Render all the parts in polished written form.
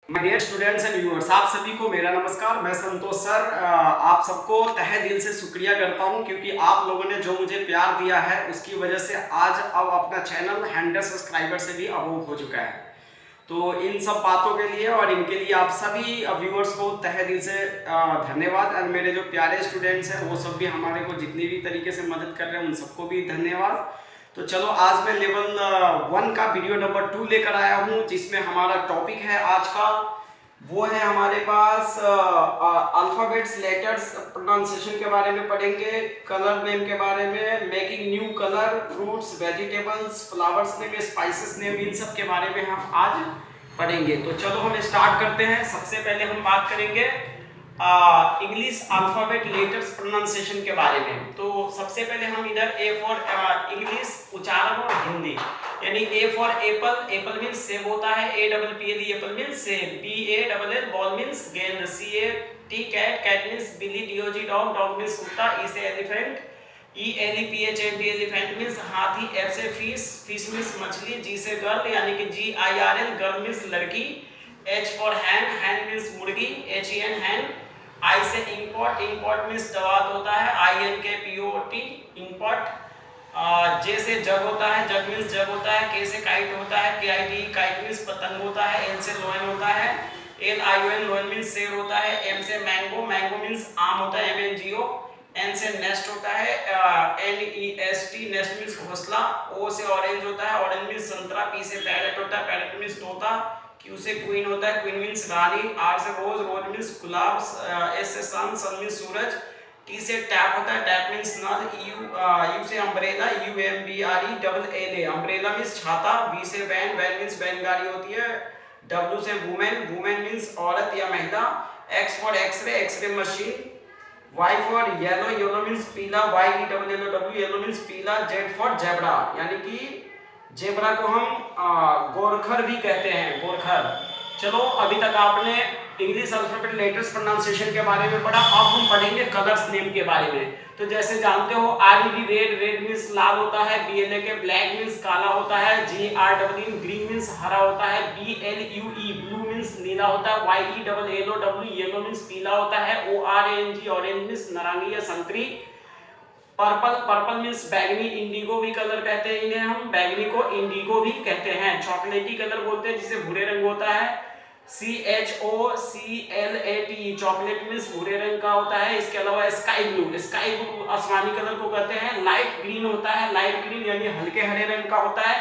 My dear students and viewers, आप सभी को मेरा नमस्कार। मैं संतोष सर आप सबको तहे दिल से शुक्रिया करता हूं क्योंकि आप लोगों ने जो मुझे प्यार दिया है उसकी वजह से आज अब अपना चैनल 100 सब्सक्राइबर से भी अबोव हो चुका है। तो इन सब बातों के लिए और इनके लिए आप सभी व्यूअर्स को तहे दिल से धन्यवाद। और मेरे जो प्यारे स्टूडेंट्स हैं वो सब भी हमारे को जितनी भी तरीके से मदद कर रहे हैं उन सबको भी धन्यवाद। तो चलो आज मैं लेवल 1 का वीडियो नंबर 2 लेकर आया हूँ, जिसमें हमारा टॉपिक है आज का वो है हमारे पास अल्फाबेट्स लेटर्स प्रोनाउंसिएशन के बारे में पढ़ेंगे, कलर नेम के बारे में, making new colour, fruits, vegetables, flowers name, spices name, इन सब के बारे में हम आज पढ़ेंगे। तो चलो हम स्टार्ट करते हैं। सबसे पहले हम बात करेंगे इंग्लिश अल्फाबेट लेटर्स प्रोनाउंसिएशन के बारे में। तो सबसे पहले हम इधर ए फॉर इंग्लिश उच्चारण और हिंदी, यानी A for apple, apple means सेब होता है, A double P L E apple means सेब, B A double L ball means गेंद, C A T cat, cat means बिल्ली, D O G dog, dog means कुत्ता, ई से elephant, E L E P H A T elephant means हाथी, F से fish, fish means मछली, G से girl यानी कि G I R L girl means लड़की, H for hand, hand means मुर्गी, एच ई एन हैंड, आई से import, import means दवात होता है, आई एन के पी ओ टी इंपोर्ट, जे से जग होता है, जग मींस जग होता है, के से काइट होता है, के आई टी काइट मींस पतंग होता है, एल से लोयन होता है, L I O N lion means शेर होता है, एम से मैंगो, मैंगो मींस आम होता है, M N G O, N से नेस्ट होता है, N E S T nest means घोंसला, ओ से ऑरेंज होता है, ऑरेंज मींस संतरा, पी से पैरेट होता है, पैरेट मींस तोता, क्यू से क्वीन होता है, क्वीन मींस रानी, आर से रोज, रोज मींस गुलाब, एस से सन, सन मींस सूरज, टी से टैप होता है, टैप मींस नल, यू से umbrella, U M B R E double L A umbrella means छाता, वी से वैन, वैन मींस बैलगाड़ी होती है, डब्ल्यू से वुमेन, वुमेन मींस औरत या महिला, X for X ray, X ray machine, Y for yellow, yellow means पीला, Y E double L O W yellow means पीला, जेड फॉर जेब्रा यानी कि जेब्रा को हम गोरखर भी कहते हैं, गोरखर। चलो अभी तक आपने इंग्लिश अल्फाबेट लेटर्स प्रोनाउंसिएशन के बारे में पढ़ा, अब हम पढ़ेंगे कलर्स नेम के बारे में। तो जैसे जानते हो R E D red, red means लाल होता है, बी एल ए के ब्लैक मींस काला होता है, G R double E green means हरा होता है, B L U E blue means नीला होता है, Y E double L O W yellow means पीला होता है, O R A N G orange means नारंगी या संतरी, पर्पल, पर्पल मींस बैगनी, इंडिगो भी कलर कहते हैं इन्हें, हम बैगनी को इंडिगो भी कहते हैं, चॉकलेटी कलर बोलते हैं जिसे भूरे रंग होता है, C H O C L A T chocolate means भूरे रंग का होता है। इसके अलावा स्काई ब्लू, स्काई ब्लू आसमानी कलर को कहते हैं, लाइट ग्रीन होता है, लाइट ग्रीन यानी हल्के हरे रंग का होता है।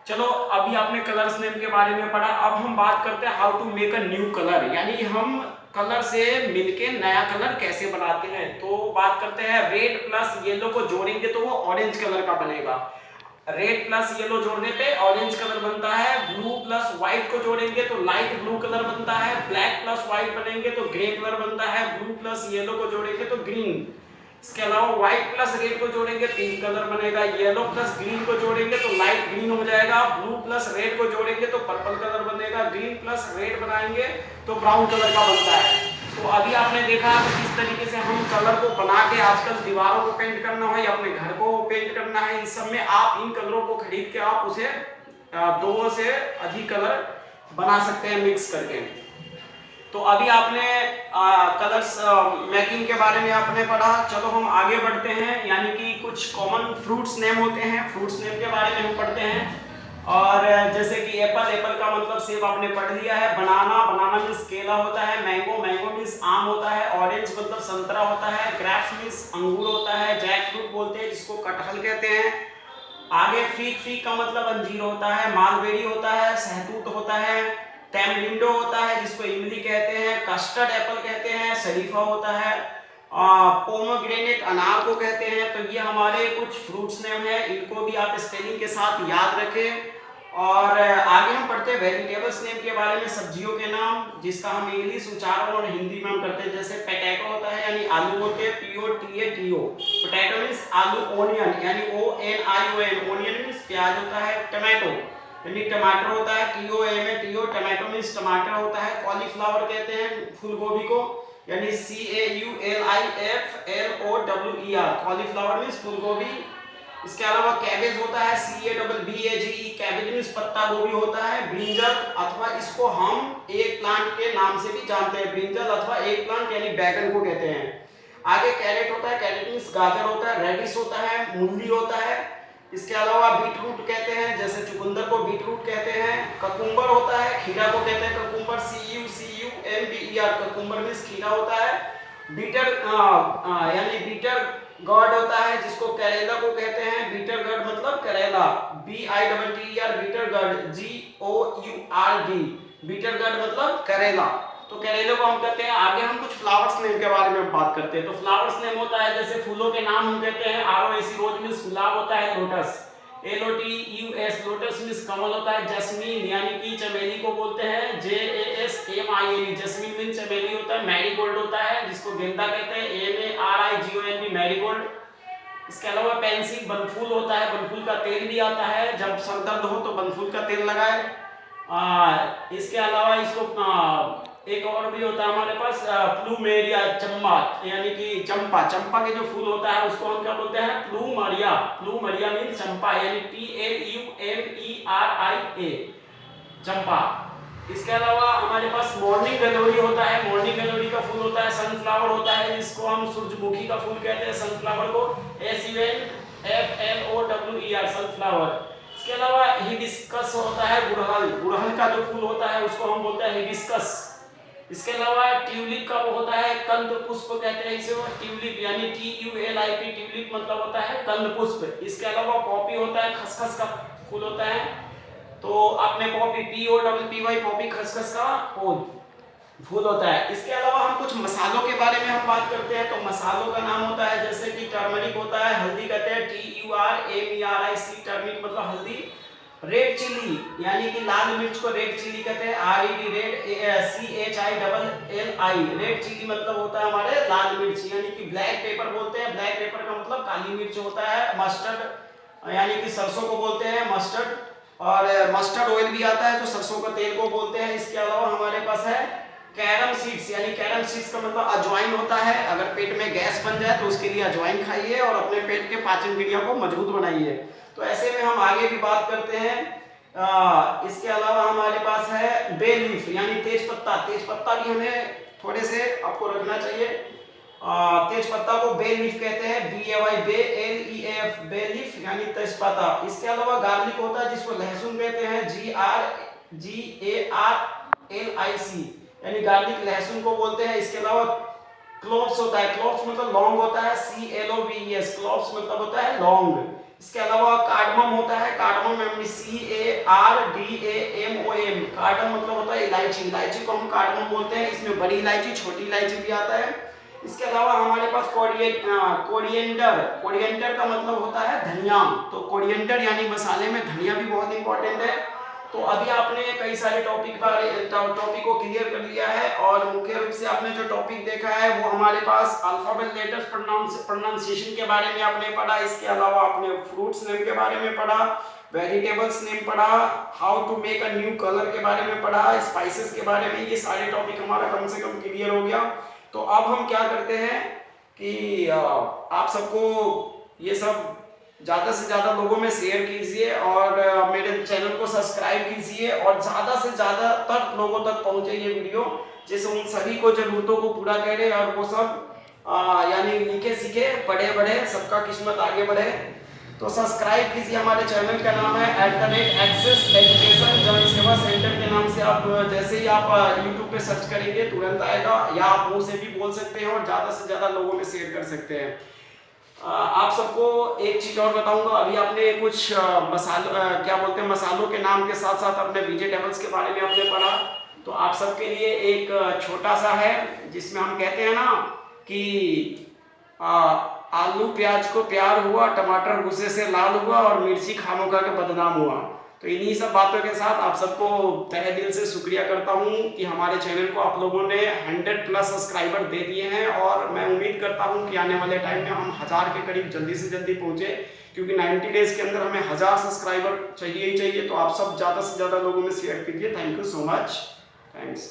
चलो अभी आपने कलर्स नेम के बारे में पढ़ा, अब हम बात करते हैं how to make a new colour, यानी हम कलर से मिलके नया कलर कैसे बनाते हैं। तो बात करते हैं रेड प्लस येलो को जोड़ेंगे तो वो ऑरेंज कलर का बनेगा, रेड प्लस येलो जोड़ने पे ऑरेंज कलर बनता है, ब्लू प्लस व्हाइट को जोड़ेंगे तो लाइट ब्लू कलर बनता है, ब्लैक प्लस व्हाइट बनेंगे तो ग्रे कलर बनता है, ब्लू प्लस येलो को जोड़ेंगे तो ग्रीन, इसके अलावा व्हाइट प्लस रेड को जोड़ेंगे पिंक कलर बनेगा, येलो प्लस ग्रीन को जोड़ेंगे तो लाइट ग्रीन हो जाएगा, ब्लू प्लस रेड को जोड़ेंगे तो पर्पल कलर बनेगा, ग्रीन प्लस रेड बनाएंगे तो ब्राउन कलर का बनता है। तो अभी आपने देखा कि किस तरीके से हम कलर को बना के, आजकल दीवारों को पेंट करना हो या अपने घर को पेंट करना है, इन सब में आप इन कलरों को खरीद के आप उसे 2 से अधिक कलर बना सकते हैं मिक्स करके। तो अभी आपने कलर्स मेकिंग के बारे में आपने पढ़ा, चलो हम आगे बढ़ते हैं, यानी कि कुछ कॉमन फ्रूट्स नेम होते हैं, फ्रूट्स नेम के बारे में हम पढ़ते हैं। और जैसे कि एप्पल, एप्पल का मतलब सेब आपने पढ़ लिया है, बनाना, बनाना मींस केला होता है, मैंगो, मैंगो मींस आम होता है, ऑरेंज मतलब संतरा होता है, ग्रेप्स मींस अंगूर होता है, जैक फ्रूट बोलते हैं जिसको कटहल कहते हैं। आगे फीक, फीक का मतलब अंजीर होता है, मालबेरी होता है, सहतूत होता है, टैमरिंडो होता है जिसको इमली कहते हैं, कस्टर्ड एप्पल कहते हैं, शरीफा होता है, पोमोग्रेनेट अनार को कहते हैं। तो ये हमारे कुछ फ्रूट्स नेम है, इनको भी आप स्पेलिंग के साथ याद रखें। और आगे हम पढ़ते हैं वेजिटेबल्स नेम के बारे में, सब्जियों के नाम जिसका हम इंग्लिश उच्चारण और हिंदी में हम करते हैं। जैसे पोटैटो होता है यानी आलू होते हैं, P O T A T O, potato means आलू, ओनियन यानी O N I O N, onion means प्याज होता है, टमाटो यानी टमाटर होता है, T O M A T O, tomato means टमाटर होता है, कॉलीफ्लावर कहते हैं फूल गोभी को, यानी C A U L I F L O W E R, cauliflower means फूल गोभी। इसके अलावा कैबेज होता है, CABBAGE, कैबेज मीन्स पत्ता गोभी होता है। ब्रिंजल अथवा इसको हम एक प्लांट के नाम से भी जानते हैं, ब्रिंजल अथवा एक प्लांट यानी बैगन को कहते हैं। आगे कैरेट होता है, कैरेट मीन्स गाजर होता है। रेडिश होता है, मूली होता है। इसके अलावा बीटरूट कहते हैं, जैसे चुकंदर को बीटरूट कहते हैं। ककुम्बर होता है, खीरा को कहते हैं ककुम्बर, CUCUMBER, ककुम्बर मीन्स खीरा होता है। बीटर यानी बीटर गॉड होता है, जिसको करेला को कहते हैं। बीटर गॉड मतलब करेला, BITTER, bitter gourd, GOURD, bitter gourd मतलब करेला। तो करेले को हम कहते हैं। आगे हम कुछ फ्लावर्स नेम के बारे में बात करते हैं। तो फ्लावर्स नेम होता है, जैसे फूलों के नाम हम कहते हैं ROS, रोज मीन्स गुलाब होता है। लोटस, LOTUS, लोटस मीन्स कमल होता है। जैस्मीन यानी कि चमेली को बोलते हैं, JASMINE, जैस्मीन मीन्स चमेली होता है। मैरीगोल्ड होता है, जिसको गेंदा कहते हैं, MARIGOLD, मैरीगोल्ड। इसके अलावा पेंसिल, बनफूल होता है, बनफूल का तेल भी आता है, जब सर दर्द हो तो बनफूल का तेल लगाए। इसके अलावा इसको एक और भी होता है हमारे पास, प्लूमेरिया, चंपा यानी कि चंपा, चंपा के जो फूल होता है उसको हम क्या बोलते हैं, प्लूमरिया। प्लूमरिया मीन्स चंपा यानी PLUMERIA, चंपा। इसके अलावा हमारे पास मॉर्निंग ग्लोरी होता है, मॉर्निंग ग्लोरी का फूल होता है। सनफ्लावर होता है, जिसको हम सूरजमुखी का फूल कहते हैं, सनफ्लावर को, SUNFLOWER, सनफ्लावर। इसके अलावा हिबिस्कस होता है, गुड़हल, गुड़हल का जो फूल होता है उसको हम बोलते हैं हिबिस्कस। इसके अलावा ट्यूलिप का वो होता है, कंद पुष्प कहते हैं इसे, ट्यूलिप यानी TULIP, ट्यूलिप मतलब होता है कंद पुष्प। इसके अलावा पॉपी होता है, खसखस का फूल होता है। तो आपने पॉपी, POPPY, पॉपी खसखस का फूल होता है। इसके अलावा हम कुछ मसालों के बारे में हम बात करते हैं। तो मसालों का नाम होता है, जैसे कि टर्मरिक होता है, हल्दी कहते हैं, TURMERIC, टर्मरिक मतलब हल्दी। रेड चिली यानी कि लाल मिर्च को रेड चिली कहते हैं, RED, red, CHILLI, red chilli मतलब होता है हमारे लाल मिर्च। यानी कि ब्लैक पेपर बोलते हैं, ब्लैक पेपर का मतलब काली मिर्च होता है। मस्टर्ड यानी कि सरसों को बोलते हैं मस्टर्ड, और मस्टर्ड ऑयल भी आता है, तो सरसों का तेल को बोलते हैं। इसके अलावा हमारे पास है कैरम सीड्स, यानी कैरम सीड्स का मतलब अजवाइन होता है। अगर पेट में गैस बन जाए तो उसके लिए अजवाइन खाइए और अपने पेट के पाचन क्रिया को मजबूत बनाइए। तो ऐसे में हम आगे भी बात करते हैं। इसके अलावा हमारे पास है बे लीफ यानी तेज पत्ता, तेज पत्ता भी हमें थोड़े से आपको रखना चाहिए। तेज पत्ता को बे लीफ कहते हैं, BAY, BELEAF, बे लीफ यानी तेज पत्ता। इसके अलावा गार्लिक होता है, जिसको लहसुन कहते हैं, GARLIC, यानी गार्लिक लहसुन को बोलते हैं। इसके अलावा क्लोव्स होता है, क्लोव्स मतलब लौंग होता है, CLOVES, क्लोव्स मतलब होता है लौंग। इसके अलावा कार्डमम होता है, कार्डमम यानी CARDAMOM, कार्डमम मतलब होता है इलायची, इलायची को हम कार्डमम बोलते हैं। इसमें बड़ी इलायची, छोटी इलायची भी आता है। इसके अलावा हमारे पास कोरिएंडर, कोरिएंडर का मतलब होता है धनिया। तो कोरिएंडर यानी मसाले में धनिया भी बहुत इंपॉर्टेंट है। तो अभी आपने कई सारे टॉपिक को क्लियर कर लिया है, और मुख्य रूप से आपने जो टॉपिक देखा है वो हमारे पास अल्फाबेट लेटर्स प्रोनाउंसिएशन के बारे में आपने पढ़ा। इसके अलावा आपने फ्रूट्स नेम के बारे में पढ़ा, वेजिटेबल्स नेम पढ़ा, how to make a new colour के बारे में पढ़ा, स्पाइसेस के बारे में। ये सारे टॉपिक हमारा कम से कम क्लियर हो गया। तो अब हम क्या करते हैं कि आप सबको ये सब ज़्यादा से ज़्यादा लोगों में शेयर कीजिए, और मेरे चैनल को सब्सक्राइब कीजिए, और ज़्यादा से ज़्यादा तक लोगों तक पहुँचे ये वीडियो, जिससे उन सभी को ज़रूरतों को पूरा करे, और वो सब यानी लिखे सीखे पढ़े बढ़े, सबका किस्मत आगे बढ़े। तो सब्सक्राइब कीजिए, हमारे चैनल का नाम है @एक्सेस एजुकेशन जन सेवा सेंटर के नाम से। आप जैसे ही आप यूट्यूब पे सर्च करेंगे तुरंत आएगा, या आप मुँह से भी बोल सकते हैं और ज़्यादा से ज़्यादा लोगों में शेयर कर सकते हैं। आप सबको एक चीज और बताऊंगा। अभी आपने कुछ क्या बोलते हैं, मसालों के नाम के साथ साथ अपने वेजिटेबल्स के बारे में आपने पढ़ा। तो आप सबके लिए एक छोटा सा है, जिसमें हम कहते हैं ना कि आलू प्याज को प्यार हुआ, टमाटर गुस्से से लाल हुआ, और मिर्ची खामोखा के बदनाम हुआ। तो इन्हीं सब बातों के साथ आप सबको तहे दिल से शुक्रिया करता हूं कि हमारे चैनल को आप लोगों ने 100+ सब्सक्राइबर दे दिए हैं, और मैं उम्मीद करता हूं कि आने वाले टाइम में हम 1000 के करीब जल्दी से जल्दी पहुंचे, क्योंकि 90 डेज के अंदर हमें 1000 सब्सक्राइबर चाहिए ही चाहिए। तो आप सब ज़्यादा से ज़्यादा लोगों में शेयर कीजिए। Thank you so much, thanks.